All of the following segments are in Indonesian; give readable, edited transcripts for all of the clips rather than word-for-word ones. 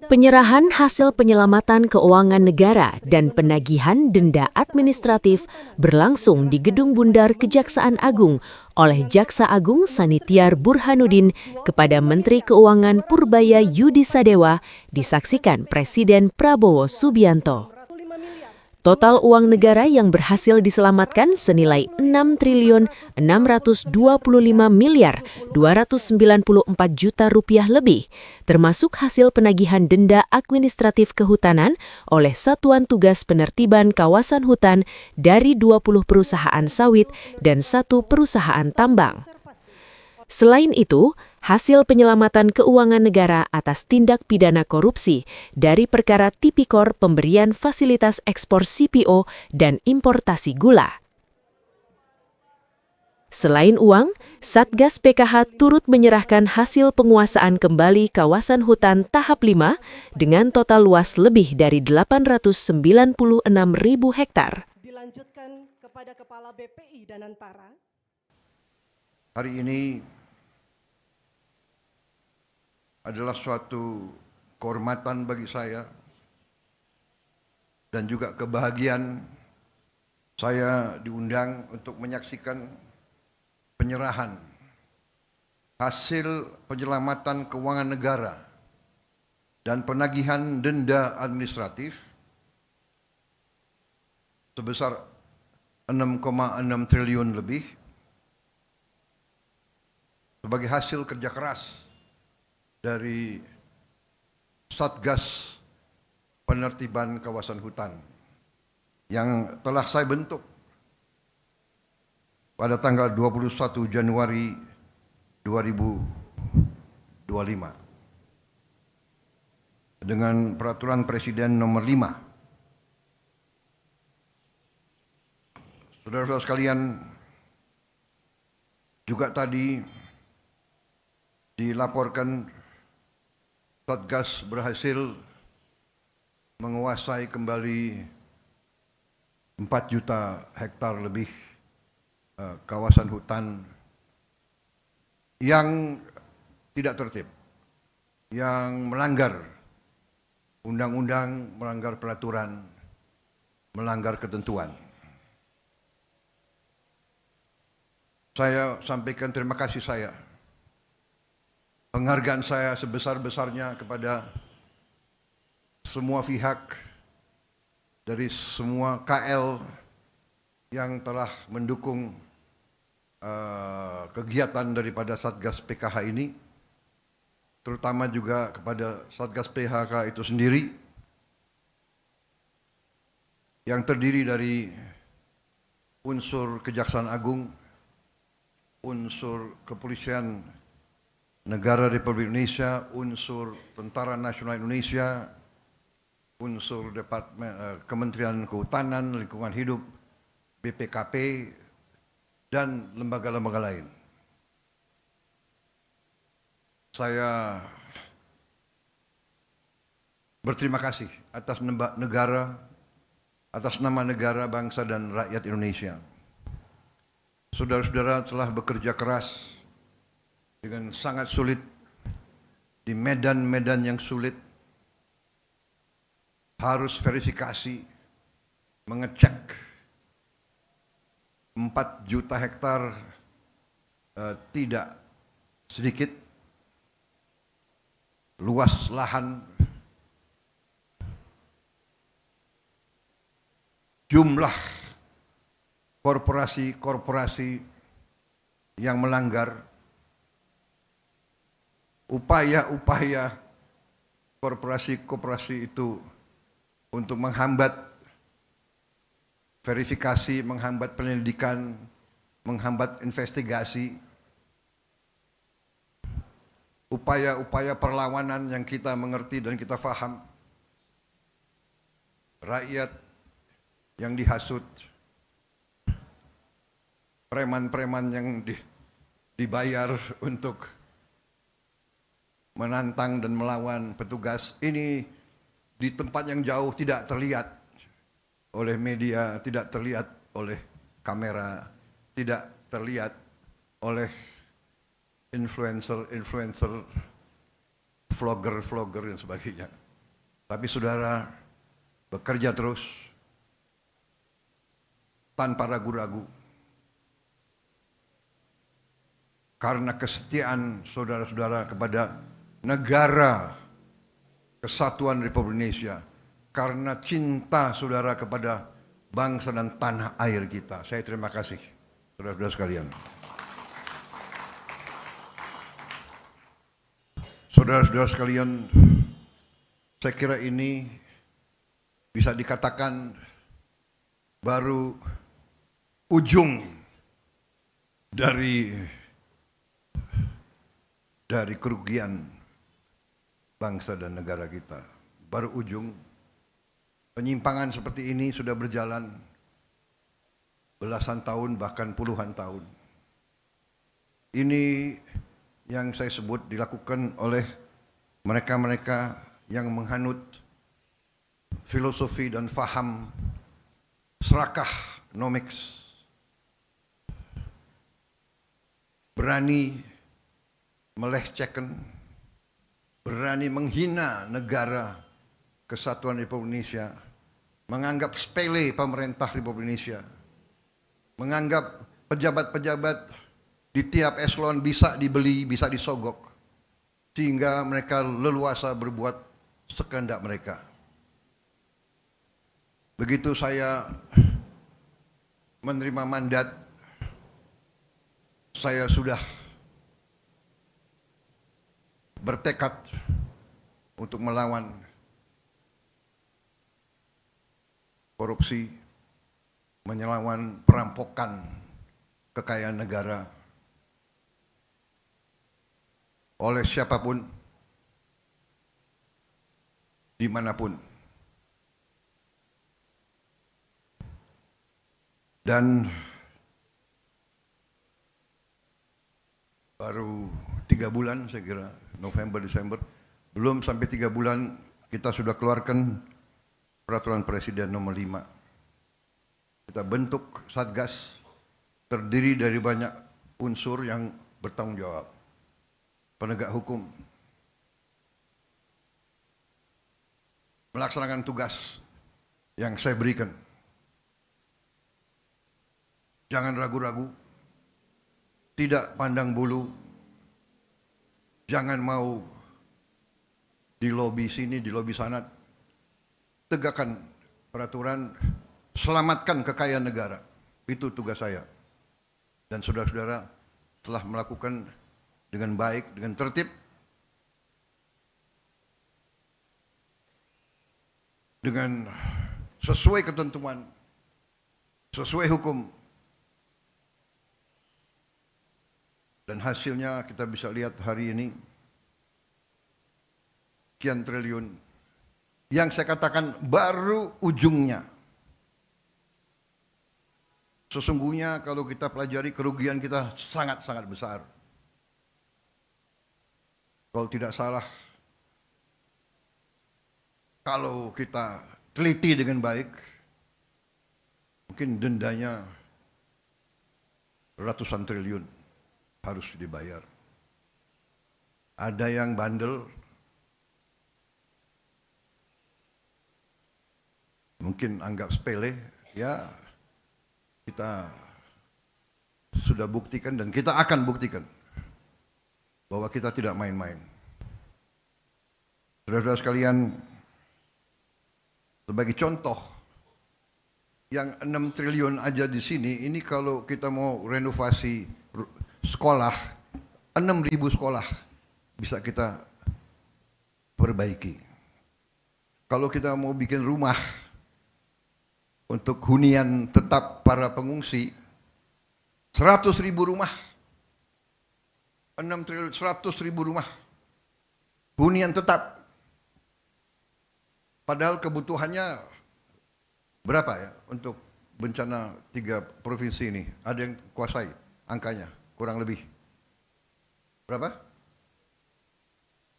Penyerahan hasil penyelamatan keuangan negara dan penagihan denda administratif berlangsung di Gedung Bundar Kejaksaan Agung oleh Jaksa Agung Sanitiar Burhanuddin kepada Menteri Keuangan Purbaya Yudisadewa disaksikan Presiden Prabowo Subianto. Total uang negara yang berhasil diselamatkan senilai 6.625.294 juta rupiah lebih, termasuk hasil penagihan denda administratif kehutanan oleh Satuan Tugas Penertiban Kawasan Hutan dari 20 perusahaan sawit dan 1 perusahaan tambang. Selain itu, hasil penyelamatan keuangan negara atas tindak pidana korupsi dari perkara Tipikor pemberian fasilitas ekspor CPO dan importasi gula. Selain uang, Satgas PKH turut menyerahkan hasil penguasaan kembali kawasan hutan tahap 5 dengan total luas lebih dari 896.000 hektar. Dilanjutkan kepada Kepala BPI dan Antara. Hari ini adalah suatu kehormatan bagi saya dan juga kebahagiaan saya diundang untuk menyaksikan penyerahan hasil penyelamatan keuangan negara dan penagihan denda administratif sebesar 6,6 triliun lebih sebagai hasil kerja keras dari Satgas Penertiban Kawasan Hutan yang telah saya bentuk pada tanggal 21 Januari 2025 dengan Peraturan Presiden Nomor 5. Saudara-saudara sekalian, juga tadi dilaporkan Satgas berhasil menguasai kembali 4 juta hektar lebih kawasan hutan yang tidak tertib, yang melanggar undang-undang, melanggar peraturan, melanggar ketentuan. Saya sampaikan terima kasih saya, penghargaan saya sebesar-besarnya kepada semua pihak dari semua KL yang telah mendukung kegiatan daripada Satgas PKH ini, terutama juga kepada Satgas PKH itu sendiri yang terdiri dari unsur Kejaksaan Agung, unsur Kepolisian Negara Republik Indonesia, unsur Tentara Nasional Indonesia, unsur Kementerian Kehutanan, Lingkungan Hidup, BPKP, dan lembaga-lembaga lain. Saya berterima kasih atas nama negara, bangsa, dan rakyat Indonesia. Saudara-saudara telah bekerja keras dengan sangat sulit di medan-medan yang sulit, harus verifikasi, mengecek 4 juta hektar tidak sedikit luas lahan, jumlah korporasi-korporasi yang melanggar, upaya-upaya korporasi-korporasi itu untuk menghambat verifikasi, menghambat penyelidikan, menghambat investigasi, upaya-upaya perlawanan yang kita mengerti dan kita faham, rakyat yang dihasut, preman-preman yang dibayar untuk menantang dan melawan petugas. Ini di tempat yang jauh tidak terlihat oleh media, tidak terlihat oleh kamera, tidak terlihat oleh influencer vlogger dan sebagainya. Tapi saudara bekerja terus tanpa ragu-ragu. Karena kesetiaan saudara-saudara kepada negara Kesatuan Republik Indonesia, karena cinta saudara kepada bangsa dan tanah air kita. Saya terima kasih, saudara-saudara sekalian. Saudara-saudara sekalian, saya kira ini bisa dikatakan baru ujung dari kerugian bangsa dan negara kita. Baru ujung. Penyimpangan seperti ini sudah berjalan belasan tahun, bahkan puluhan tahun. Ini yang saya sebut dilakukan oleh mereka-mereka yang menghanut filosofi dan faham serakah nomics, berani melecehkan, berani menghina negara Kesatuan Republik Indonesia, menganggap sepele pemerintah Republik Indonesia, menganggap pejabat-pejabat di tiap eselon bisa dibeli, bisa disogok, sehingga mereka leluasa berbuat sekehendak mereka. Begitu saya menerima mandat, saya sudah bertekad untuk melawan korupsi, melawan perampokan kekayaan negara oleh siapapun, dimanapun. Dan baru 3 bulan saya kira, November, Desember, belum sampai 3 bulan kita sudah keluarkan peraturan Presiden nomor 5. Kita bentuk Satgas terdiri dari banyak unsur yang bertanggung jawab. Penegak hukum, melaksanakan tugas yang saya berikan. Jangan ragu-ragu, tidak pandang bulu, jangan mau di lobi sini, di lobi sana. Tegakkan peraturan, selamatkan kekayaan negara. Itu tugas saya. Dan saudara-saudara telah melakukan dengan baik, dengan tertib, dengan sesuai ketentuan, sesuai hukum. Dan hasilnya kita bisa lihat hari ini, sekian triliun. Yang saya katakan baru ujungnya. Sesungguhnya kalau kita pelajari kerugian kita sangat-sangat besar. Kalau tidak salah, kalau kita teliti dengan baik, mungkin dendanya ratusan triliun harus dibayar. Ada yang bandel, mungkin anggap sepele, ya kita sudah buktikan dan kita akan buktikan bahwa kita tidak main-main. Saudara-saudara sekalian, sebagai contoh, yang 6 triliun aja di sini, ini kalau kita mau renovasi sekolah, 6.000 sekolah bisa kita perbaiki. Kalau kita mau bikin rumah untuk hunian tetap para pengungsi, 100.000 rumah, 6 triliun, 100.000 rumah hunian tetap. Padahal kebutuhannya berapa ya untuk bencana 3 provinsi ini? Ada yang kuasai angkanya, kurang lebih berapa?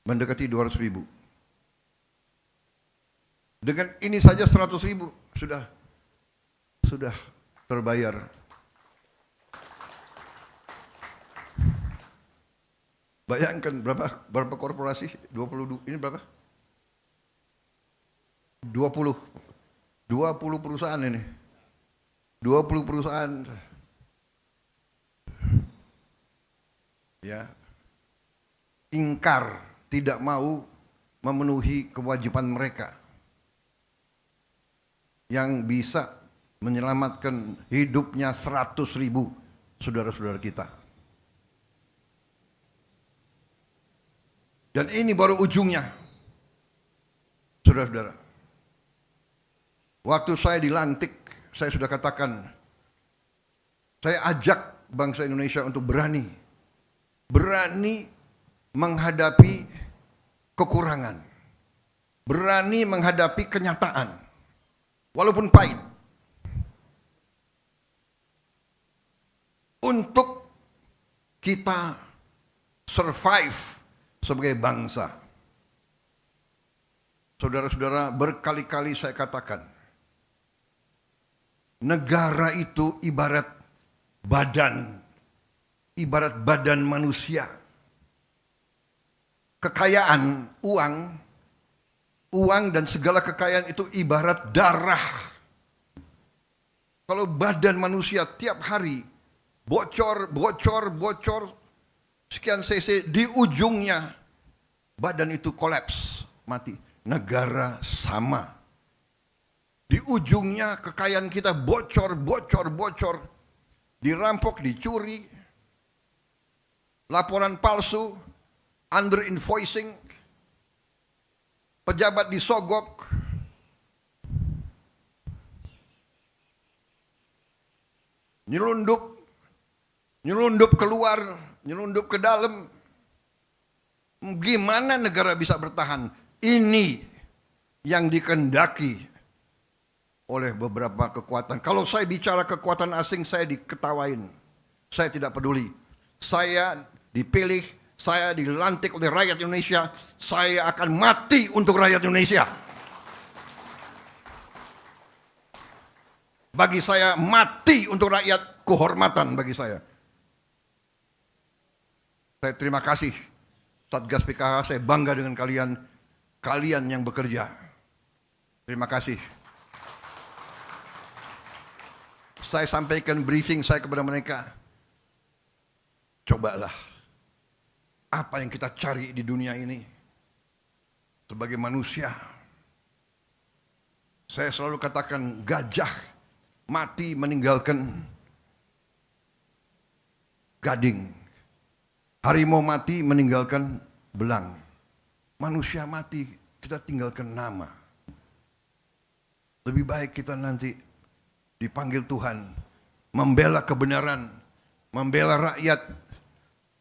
Mendekati 200.000. Dengan ini saja 100.000 sudah terbayar. Bayangkan berapa korporasi? 22, ini berapa? 20 perusahaan ini. 20 perusahaan. Ya. Ingkar, tidak mau memenuhi kewajiban mereka yang bisa menyelamatkan hidupnya 100.000 saudara-saudara kita. Dan ini baru ujungnya, saudara-saudara. Waktu saya dilantik, saya sudah katakan, saya ajak bangsa Indonesia untuk berani menghadapi kekurangan, berani menghadapi kenyataan, walaupun pahit, untuk kita survive sebagai bangsa. Saudara-saudara, berkali-kali saya katakan, negara itu ibarat badan manusia. Kekayaan, uang dan segala kekayaan itu ibarat darah. Kalau badan manusia tiap hari bocor, sekian cc, di ujungnya badan itu kolaps, mati. Negara sama. Di ujungnya kekayaan kita bocor, dirampok, dicuri, laporan palsu, under invoicing, pejabat disogok, nyelundup keluar, nyelundup ke dalam. Gimana negara bisa bertahan? Ini yang dikehendaki oleh beberapa kekuatan. Kalau saya bicara kekuatan asing, saya diketawain. Saya tidak peduli. Saya dipilih, saya dilantik oleh rakyat Indonesia. Saya akan mati untuk rakyat Indonesia. Bagi saya, mati untuk rakyat, kehormatan bagi saya. Saya terima kasih Satgas PKH, saya bangga dengan kalian yang bekerja. Terima kasih. Saya sampaikan briefing saya kepada mereka. Cobalah, apa yang kita cari di dunia ini sebagai manusia. Saya selalu katakan, gajah mati meninggalkan gading. Harimau mati meninggalkan belang. Manusia mati, kita tinggalkan nama. Lebih baik kita nanti dipanggil Tuhan, membela kebenaran, membela rakyat,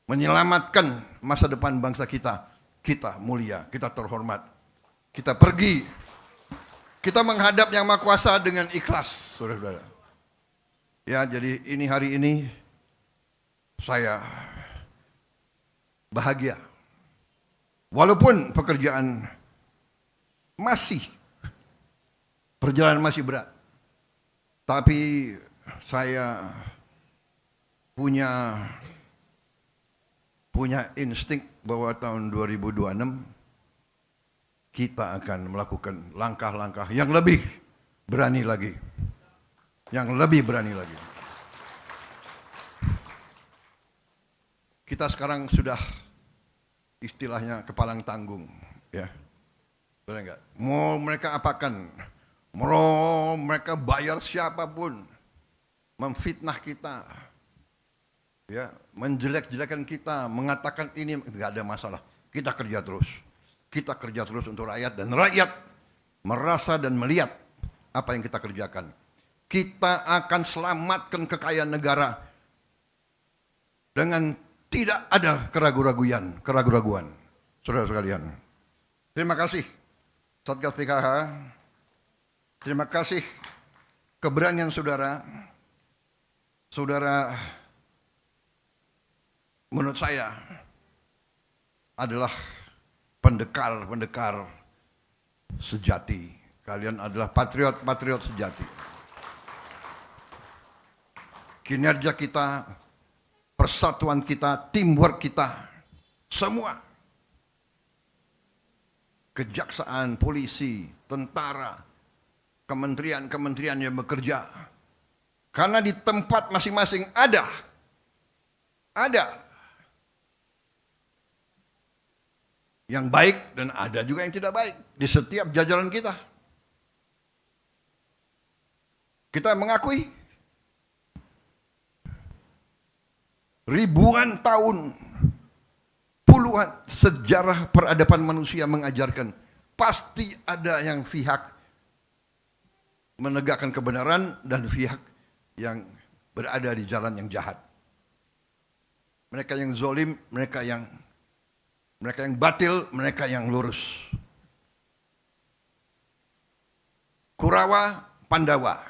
menyelamatkan masa depan bangsa kita. Kita mulia, kita terhormat. Kita pergi, kita menghadap Yang Maha Kuasa dengan ikhlas, saudara-saudara. Ya, jadi hari ini saya bahagia. Walaupun perjalanan masih berat. Tapi saya punya insting bahwa tahun 2026 kita akan melakukan langkah-langkah yang lebih berani lagi. Kita sekarang sudah istilahnya kepalang tanggung, ya. Benar enggak? Mau mereka apakan? Mau mereka bayar siapapun, memfitnah kita, ya, menjelek-jelekan kita, mengatakan ini, enggak ada masalah. Kita kerja terus. Kita kerja terus untuk rakyat, dan rakyat merasa dan melihat apa yang kita kerjakan. Kita akan selamatkan kekayaan negara dengan tidak ada keraguan. Saudara sekalian, terima kasih Satgas PKH, terima kasih keberanian saudara. Saudara menurut saya adalah pendekar sejati. Kalian adalah patriot sejati. Kinerja kita, persatuan kita, teamwork kita Semua. Kejaksaan, polisi, tentara, kementerian-kementerian yang bekerja. Karena di tempat masing-masing ada yang baik dan ada juga yang tidak baik di setiap jajaran kita. Kita mengakui ribuan tahun, puluhan sejarah peradaban manusia mengajarkan pasti ada yang pihak menegakkan kebenaran dan pihak yang berada di jalan yang jahat. Mereka yang zolim, mereka yang batil, mereka yang lurus. Kurawa, Pandawa.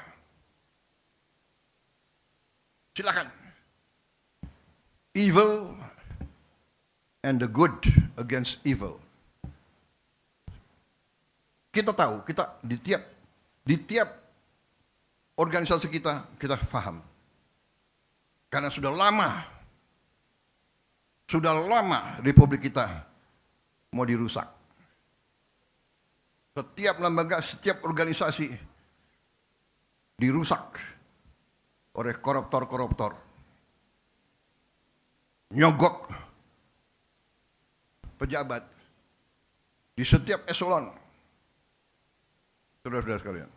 Silakan. Evil and the good against evil. Kita tahu, kita di tiap organisasi kita paham. Karena sudah lama Republik kita mau dirusak. Setiap lembaga, setiap organisasi dirusak oleh koruptor-koruptor. Nyogok pejabat di setiap eselon. Saudara-saudara sekalian.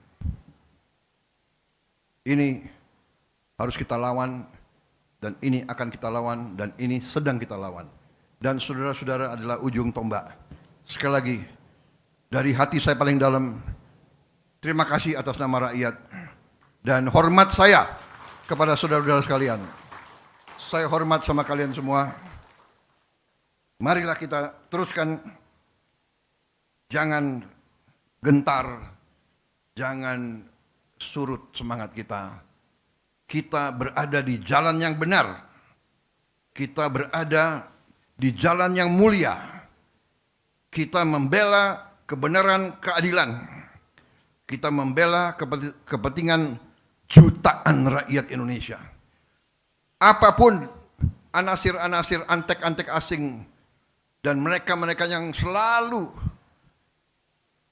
Ini harus kita lawan, dan ini akan kita lawan, dan ini sedang kita lawan. Dan saudara-saudara adalah ujung tombak. Sekali lagi, dari hati saya paling dalam, terima kasih atas nama rakyat, dan hormat saya kepada saudara-saudara sekalian. Saya hormat sama kalian semua. Marilah kita teruskan, jangan gentar, jangan surut semangat kita. Kita berada di jalan yang benar. Kita berada di jalan yang mulia. Kita membela kebenaran, keadilan. Kita membela kepentingan jutaan rakyat Indonesia. Apapun anasir-anasir, antek-antek asing, dan mereka-mereka yang selalu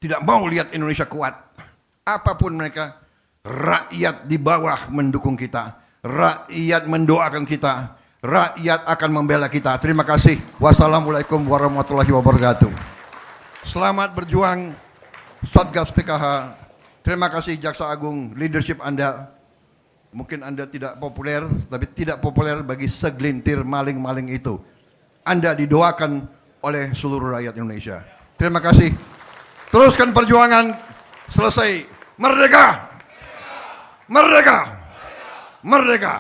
tidak mau lihat Indonesia kuat. Apapun mereka, rakyat di bawah mendukung kita. Rakyat mendoakan kita. Rakyat akan membela kita. Terima kasih. Wassalamualaikum warahmatullahi wabarakatuh. Selamat berjuang Satgas PKH. Terima kasih Jaksa Agung, leadership Anda. Mungkin Anda tidak populer, tapi tidak populer bagi segelintir maling-maling itu. Anda didoakan oleh seluruh rakyat Indonesia. Terima kasih. Teruskan perjuangan. Selesai. Merdeka! Merdeka! Merdeka!